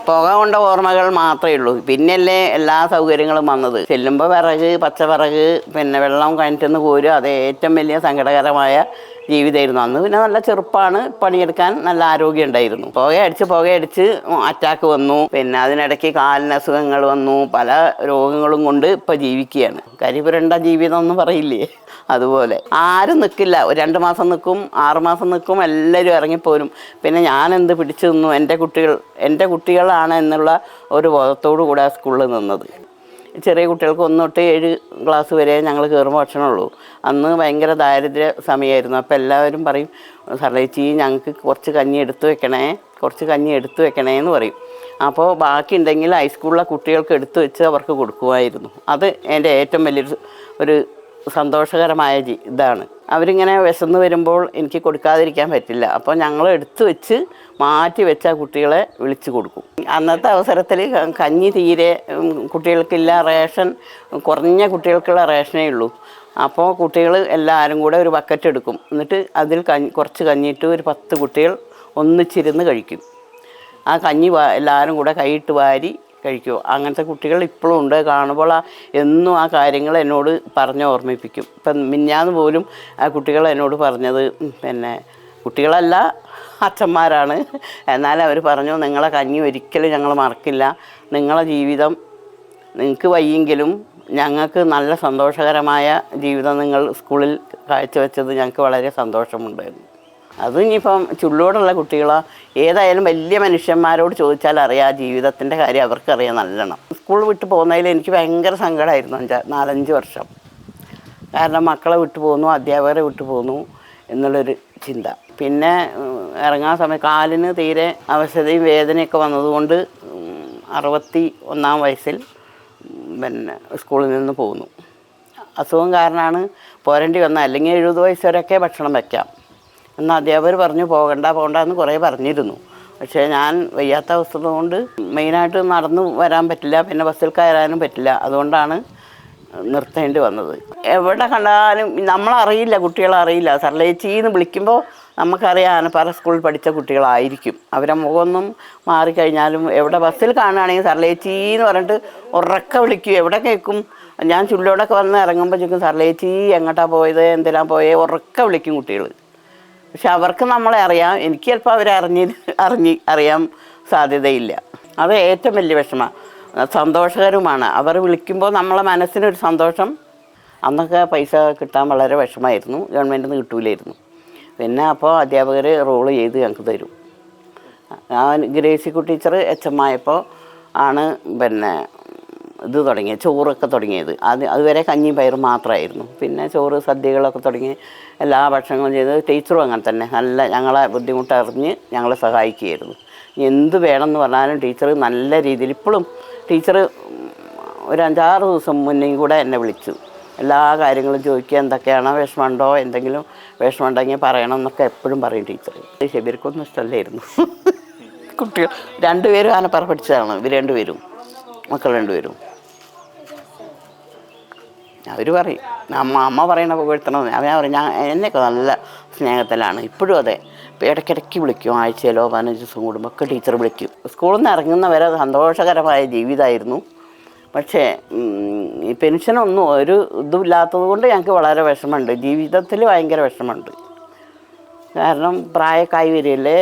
പുക കൊണ്ട ഓർമ്മകൾ മാത്രമേ ഉള്ളൂ. പിന്നല്ലേ എല്ലാ സൗകര്യങ്ങളും വന്നത്. ചെല്ലുമ്പോൾ വിറക്, പച്ചവിറക്, പിന്നെ വെള്ളം കിണറ്റിന്ന് കോരുക, അത് ഏറ്റവും വലിയ സങ്കടകരമായ ജീവിതമായിരുന്നു. അന്ന് പിന്നെ നല്ല ചെറുപ്പമാണ്, പണിയെടുക്കാൻ നല്ല ആരോഗ്യം ഉണ്ടായിരുന്നു. പുകയടിച്ച് അറ്റാക്ക് വന്നു, പിന്നെ അതിനിടയ്ക്ക് കാലിന് അസുഖങ്ങൾ വന്നു, പല രോഗങ്ങളും കൊണ്ട് ഇപ്പം ജീവിക്കുകയാണ്. കരിപുരണ്ട ജീവിതം എന്ന് പറയില്ലേ, അതുപോലെ ആരും നിൽക്കില്ല. ഒരു 2 മാസം നിൽക്കും, 6 മാസം നിൽക്കും, എല്ലാവരും ഇറങ്ങിപ്പോരും. പിന്നെ ഞാനെന്ത് പിടിച്ചു നിന്നു, എൻ്റെ കുട്ടികളാണ് എന്നുള്ള ഒരു ബോധത്തോടു കൂടെ ആ സ്കൂളിൽ നിന്നത്. ചെറിയ കുട്ടികൾക്ക് 1 തൊട്ട് 7 ക്ലാസ് വരെ ഞങ്ങൾ കയറുമ്പോൾ ഭക്ഷണമുള്ളൂ. അന്ന് ഭയങ്കര ദാരിദ്ര്യ സമയമായിരുന്നു. അപ്പോൾ എല്ലാവരും പറയും, സർലേച്ചി ഞങ്ങൾക്ക് കുറച്ച് കഞ്ഞി എടുത്തു വെക്കണേ എന്ന് പറയും. അപ്പോൾ ബാക്കി ഉണ്ടെങ്കിൽ ഹൈസ്കൂളിലെ കുട്ടികൾക്ക് എടുത്തു വെച്ച് അവർക്ക് കൊടുക്കുമായിരുന്നു. അത് എൻ്റെ ഏറ്റവും വലിയൊരു സന്തോഷകരമായ ഇതാണ്. അവരിങ്ങനെ വിശന്ന് വരുമ്പോൾ എനിക്ക് കൊടുക്കാതിരിക്കാൻ പറ്റില്ല. അപ്പോൾ ഞങ്ങൾ എടുത്തു വെച്ച് മാറ്റി വെച്ച കുട്ടികളെ വിളിച്ചു കൊടുക്കും. അന്നത്തെ അവസരത്തിൽ കഞ്ഞി തീരെ കുട്ടികൾക്കില്ല, റേഷൻ കുറഞ്ഞ കുട്ടികൾക്കുള്ള റേഷനേ ഉള്ളൂ. അപ്പോൾ കുട്ടികൾ എല്ലാവരും കൂടെ ഒരു ബക്കറ്റ് എടുക്കും. എന്നിട്ട് അതിൽ കുറച്ച് കഞ്ഞിയിട്ട് ഒരു 10 കുട്ടികൾ ഒന്നിച്ചിരുന്ന് കഴിക്കും. ആ കഞ്ഞി എല്ലാവരും കൂടെ കൈയിട്ട് വാരി കഴിക്കുമോ. അങ്ങനത്തെ കുട്ടികൾ ഇപ്പോഴും ഉണ്ട്. കാണുമ്പോൾ എന്നും ആ കാര്യങ്ങൾ എന്നോട് പറഞ്ഞ് ഓർമ്മിപ്പിക്കും. ഇപ്പം മിഞ്ഞാന്ന് പോലും ആ കുട്ടികൾ എന്നോട് പറഞ്ഞത്, പിന്നെ കുട്ടികളല്ല അച്ഛന്മാരാണ്, എന്നാലും അവർ പറഞ്ഞു, നിങ്ങളെ കഞ്ഞി ഒരിക്കലും ഞങ്ങൾ മറക്കില്ല. നിങ്ങളെ ജീവിതം നിങ്ങൾക്ക് വയ്യെങ്കിലും ഞങ്ങൾക്ക് നല്ല സന്തോഷകരമായ ജീവിതം നിങ്ങൾ സ്കൂളിൽ കാഴ്ചവെച്ചത് ഞങ്ങൾക്ക് വളരെ സന്തോഷമുണ്ടായിരുന്നു. അത് ഇനിയിപ്പം ചുള്ളോടുള്ള കുട്ടികളോ ഏതായാലും വലിയ മനുഷ്യന്മാരോട് ചോദിച്ചാൽ അറിയാം, ജീവിതത്തിൻ്റെ കാര്യം അവർക്കറിയാം നല്ലോണം. സ്കൂൾ വിട്ട് പോകുന്നതിൽ എനിക്ക് ഭയങ്കര സങ്കടമായിരുന്നു 4-5 വർഷം. കാരണം മക്കളെ വിട്ടു പോന്നു, അധ്യാപകരെ വിട്ടു പോന്നു എന്നുള്ളൊരു ചിന്ത. പിന്നെ ഇറങ്ങാൻ സമയം കാലിന് തീരെ അവശതയും വേദനയൊക്കെ വന്നതുകൊണ്ട് 61-ാം വയസ്സിൽ പിന്നെ സ്കൂളിൽ നിന്ന് പോന്നു. അസുഖം കാരണമാണ് പോരേണ്ടി വന്നത്. അല്ലെങ്കിൽ 70 വയസ്സ് വരെയൊക്കെ ഭക്ഷണം വയ്ക്കാം എന്ന് അധ്യാപകർ പറഞ്ഞു. പോകണ്ട എന്ന് കുറേ പറഞ്ഞിരുന്നു. പക്ഷേ ഞാൻ വയ്യാത്ത അവസ്ഥ കൊണ്ട് മെയിനായിട്ട് നടന്നു വരാൻ പറ്റില്ല, പിന്നെ ബസ്സിൽ കയറാനും പറ്റില്ല. അതുകൊണ്ടാണ് നിർത്തേണ്ടി വന്നത്. എവിടെ കണ്ടാലും നമ്മളറിയില്ല, കുട്ടികളറിയില്ല. സർലേച്ചീന്ന് വിളിക്കുമ്പോൾ നമുക്കറിയാം ആനപ്പാറ സ്കൂളിൽ പഠിച്ച കുട്ടികളായിരിക്കും. അവരെ മുഖമൊന്നും മാറിക്കഴിഞ്ഞാലും എവിടെ ബസ്സിൽ കാണുകയാണെങ്കിൽ സർലേച്ചീന്ന് പറഞ്ഞിട്ട് ഉറക്കെ വിളിക്കും. എവിടെ കേൾക്കും. ഞാൻ ചുള്ളോടൊക്കെ വന്ന് ഇറങ്ങുമ്പോൾ ചോദിക്കും, സർലേച്ചി എങ്ങോട്ടാണ് പോയത്, എന്തിനാണ് പോയത്, ഉറക്കെ വിളിക്കും കുട്ടികൾ. പക്ഷെ അവർക്ക് നമ്മളെ അറിയാം. എനിക്ക് ചിലപ്പോൾ അവരെ അറിയാൻ സാധ്യതയില്ല. അത് ഏറ്റവും വലിയ വിഷമമാണ്. സന്തോഷകരവുമാണ്. അവർ വിളിക്കുമ്പോൾ നമ്മളെ മനസ്സിനൊരു സന്തോഷം. അന്നൊക്കെ പൈസ കിട്ടാൻ വളരെ വിഷമമായിരുന്നു, ഗവൺമെൻറ്റിൽ നിന്ന് കിട്ടൂലായിരുന്നു. പിന്നെ അപ്പോൾ അധ്യാപകർ റോൾ ചെയ്ത് ഞങ്ങൾക്ക് തരും. ഞാൻ ഗ്രേസിക്കുട്ടി ടീച്ചർ HM ആയപ്പോൾ ആണ് പിന്നെ ഇത് തുടങ്ങിയത്, ചോറൊക്കെ തുടങ്ങിയത്. അതുവരെ കഞ്ഞിയും പയറും മാത്രമായിരുന്നു. പിന്നെ ചോറ്, സദ്യകളൊക്കെ തുടങ്ങി എല്ലാ ഭക്ഷണങ്ങളും ചെയ്ത്. ടീച്ചറും അങ്ങനെ തന്നെ നല്ല ഞങ്ങളെ ബുദ്ധിമുട്ടറിഞ്ഞ് ഞങ്ങളെ സഹായിക്കുകയായിരുന്നു. എന്ത് വേണമെന്ന് പറഞ്ഞാലും ടീച്ചർ നല്ല രീതിയിൽ, ഇപ്പോഴും ടീച്ചർ ഒരു 5-6 ദിവസം മുന്നേ കൂടെ എന്നെ വിളിച്ചു എല്ലാ കാര്യങ്ങളും ചോദിക്കുക, എന്തൊക്കെയാണോ വിഷമമുണ്ടോ, എന്തെങ്കിലും വിഷമമുണ്ടെങ്കിൽ പറയണം എന്നൊക്കെ എപ്പോഴും പറയും ടീച്ചർ. ഷെബീർക്കൊന്നും ഇഷ്ടമല്ലായിരുന്നു. കുട്ടികൾ 2 പേരും ആനപ്പാറ പഠിച്ചതാണ്. ഇവർ 2 പേരും, മക്കൾ 2 പേരും. അവർ പറയും, അമ്മ പറയണ പുകഴ്ത്തണമെന്ന്. ഞാൻ പറയും, എന്നെയൊക്കെ നല്ല സ്നേഹത്തിലാണ് ഇപ്പോഴും. അതെ, ഇപ്പോൾ ഇടയ്ക്കിടയ്ക്ക് വിളിക്കും. ആഴ്ചയിലോ 15 ദിവസം കൂടുമ്പോൾ ഒക്കെ ടീച്ചർ വിളിക്കും. സ്കൂളിൽ നിന്ന് ഇറങ്ങുന്നവരെ സന്തോഷകരമായ ജീവിതമായിരുന്നു. പക്ഷേ ഈ പെൻഷനൊന്നും ഒരു ഇതുമില്ലാത്തത് കൊണ്ട് ഞങ്ങൾക്ക് വളരെ വിഷമമുണ്ട്. ജീവിതത്തിൽ ഭയങ്കര വിഷമമുണ്ട്. കാരണം പ്രായക്കായി വരികയല്ലേ.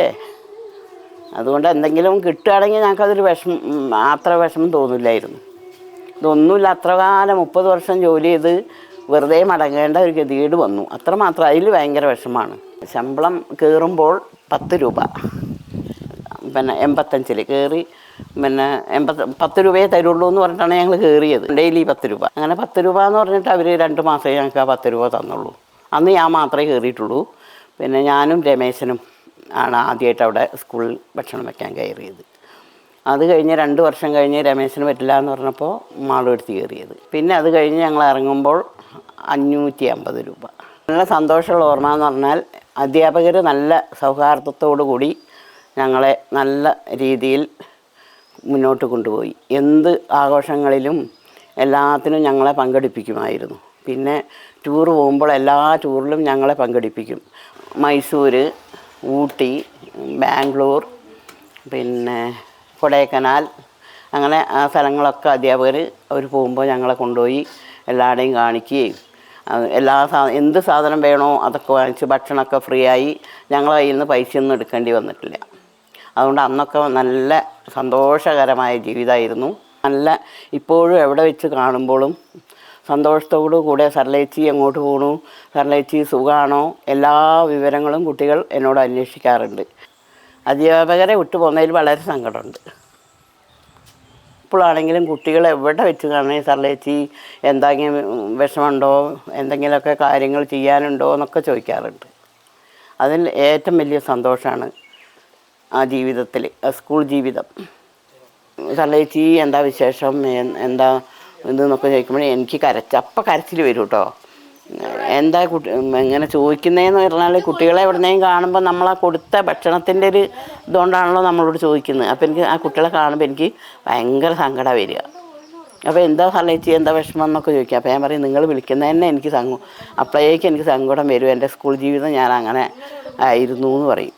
അതുകൊണ്ട് എന്തെങ്കിലും കിട്ടുകയാണെങ്കിൽ ഞങ്ങൾക്കതൊരു അത്ര വിഷമം തോന്നില്ലായിരുന്നു. ഇതൊന്നുമില്ല, അത്ര കാലം 30 വർഷം ജോലി ചെയ്ത് വെറുതെ മടങ്ങേണ്ട ഒരു ഗതികേട് വന്നു, അത്രമാത്രം. അതിൽ ഭയങ്കര വിഷമമാണ്. ശമ്പളം കയറുമ്പോൾ 10 രൂപ, പിന്നെ 85-ൽ കയറി, പിന്നെ 10 രൂപയെ തരുള്ളൂ എന്ന് പറഞ്ഞിട്ടാണ് ഞങ്ങൾ കയറിയത്. ഡെയിലി 10 രൂപ. അങ്ങനെ 10 രൂപ എന്ന് പറഞ്ഞിട്ട് അവർ 2 മാസമേ ഞങ്ങൾക്ക് ആ 10 രൂപ തന്നുള്ളൂ. അന്ന് ഞാൻ മാത്രമേ കയറിയിട്ടുള്ളൂ. പിന്നെ ഞാനും രമേശനും ആണ് ആദ്യമായിട്ട് അവിടെ സ്കൂളിൽ ഭക്ഷണം വയ്ക്കാൻ കയറിയത്. അത് കഴിഞ്ഞ് 2 വർഷം കഴിഞ്ഞ് രമേശന് പറ്റില്ല എന്ന് പറഞ്ഞപ്പോൾ മാളുവെടുത്ത് കയറിയത്. പിന്നെ അത് കഴിഞ്ഞ് ഞങ്ങൾ ഇറങ്ങുമ്പോൾ 550 രൂപ. നല്ല സന്തോഷമുള്ള ഓർമ്മ എന്ന് പറഞ്ഞാൽ അധ്യാപകർ നല്ല സൗഹാർദ്ദത്തോടു കൂടി ഞങ്ങളെ നല്ല രീതിയിൽ മുന്നോട്ട് കൊണ്ടുപോയി. എന്ത് ആഘോഷങ്ങളിലും എല്ലാത്തിനും ഞങ്ങളെ പങ്കെടുപ്പിക്കുമായിരുന്നു. പിന്നെ ടൂർ പോകുമ്പോൾ എല്ലാ ടൂറിലും ഞങ്ങളെ പങ്കെടുപ്പിക്കും. മൈസൂർ, ഊട്ടി, ബാംഗ്ലൂർ, പിന്നെ കൊടൈക്കനാൽ, അങ്ങനെ ആ സ്ഥലങ്ങളൊക്കെ അധ്യാപകർ അവർ പോകുമ്പോൾ ഞങ്ങളെ കൊണ്ടുപോയി എല്ലാവരുടെയും കാണിക്കുകയും എന്ത് സാധനം വേണോ അതൊക്കെ വാങ്ങിച്ച് ഭക്ഷണമൊക്കെ ഫ്രീ ആയി. ഞങ്ങളെ കയ്യിൽ നിന്ന് പൈസയൊന്നും എടുക്കേണ്ടി വന്നിട്ടില്ല. അതുകൊണ്ട് അന്നൊക്കെ നല്ല സന്തോഷകരമായ ജീവിതമായിരുന്നു. നല്ല ഇപ്പോഴും എവിടെ വെച്ച് കാണുമ്പോഴും സന്തോഷത്തോടു കൂടെ സർലേച്ചി എങ്ങോട്ട് പോകണു, സർലേച്ചി സുഖമാണോ, എല്ലാ വിവരങ്ങളും കുട്ടികൾ എന്നോട് അന്വേഷിക്കാറുണ്ട്. അധ്യാപകരെ വിട്ടു പോകുന്നതിൽ വളരെ സങ്കടമുണ്ട്. ഇപ്പോഴാണെങ്കിലും കുട്ടികൾ എവിടെ വെച്ച് കാണണേ സർലേച്ചി എന്തെങ്കിലും വിഷമമുണ്ടോ, എന്തെങ്കിലുമൊക്കെ കാര്യങ്ങൾ ചെയ്യാനുണ്ടോ എന്നൊക്കെ ചോദിക്കാറുണ്ട്. അതിൽ ഏറ്റവും വലിയ സന്തോഷമാണ് ആ ജീവിതത്തിൽ, സ്കൂൾ ജീവിതം. സർലേച്ചി എന്താ വിശേഷം, എന്താ ഇതെന്നൊക്കെ ചോദിക്കുമ്പോൾ എനിക്ക് കരച്ചിൽ വരും കേട്ടോ. എന്താ ഇങ്ങനെ ചോദിക്കുന്നതെന്ന് പറഞ്ഞാൽ കുട്ടികളെ എവിടുന്നേയും കാണുമ്പോൾ നമ്മളാ കൊടുത്ത ഭക്ഷണത്തിൻ്റെ ഒരു ഇതുകൊണ്ടാണല്ലോ നമ്മളോട് ചോദിക്കുന്നത്. അപ്പോൾ എനിക്ക് ആ കുട്ടികളെ കാണുമ്പോൾ എനിക്ക് ഭയങ്കര സങ്കടം വരിക. അപ്പോൾ എന്താ സർലേച്ചി എന്താ വിഷമം എന്നൊക്കെ ചോദിക്കുക. അപ്പോൾ ഞാൻ പറയും നിങ്ങൾ വിളിക്കുന്നതന്നെ എനിക്ക് അപ്പോഴേക്കും എനിക്ക് സങ്കടം വരും. എൻ്റെ സ്കൂൾ ജീവിതം ഞാൻ അങ്ങനെ ആയിരുന്നു എന്ന് പറയും.